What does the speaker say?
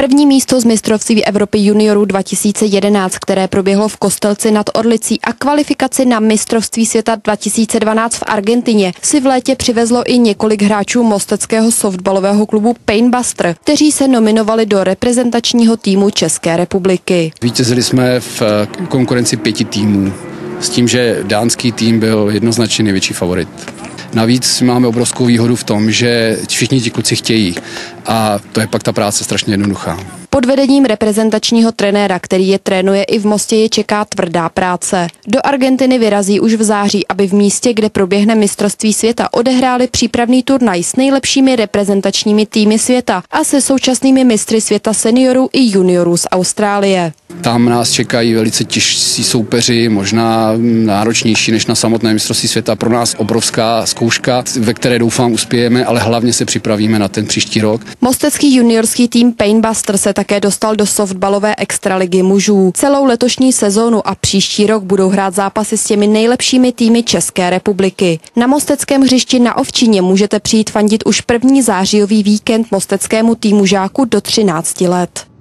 První místo z mistrovství Evropy juniorů 2011, které proběhlo v Kostelci nad Orlicí, a kvalifikaci na mistrovství světa 2012 v Argentině si v létě přivezlo i několik hráčů mosteckého softbalového klubu Painbuster, kteří se nominovali do reprezentačního týmu České republiky. Vítězili jsme v konkurenci 5 týmů, s tím, že dánský tým byl jednoznačně největší favorit. Navíc máme obrovskou výhodu v tom, že všichni ti kluci chtějí a to je pak ta práce strašně jednoduchá. Pod vedením reprezentačního trenéra, který je trénuje i v Mostě, je čeká tvrdá práce. Do Argentiny vyrazí už v září, aby v místě, kde proběhne mistrovství světa, odehráli přípravný turnaj s nejlepšími reprezentačními týmy světa a se současnými mistry světa seniorů i juniorů z Austrálie. Tam nás čekají velice těžcí soupeři, možná náročnější než na samotné mistrovství světa. Pro nás obrovská zkouška, ve které doufám uspějeme, ale hlavně se připravíme na ten příští rok. Mostecký juniorský tým Painbuster se také dostal do softbalové extraligy mužů. Celou letošní sezónu a příští rok budou hrát zápasy s těmi nejlepšími týmy České republiky. Na mosteckém hřišti na Ovčině můžete přijít fandit už první zářijový víkend mosteckému týmu žáků do 13 let.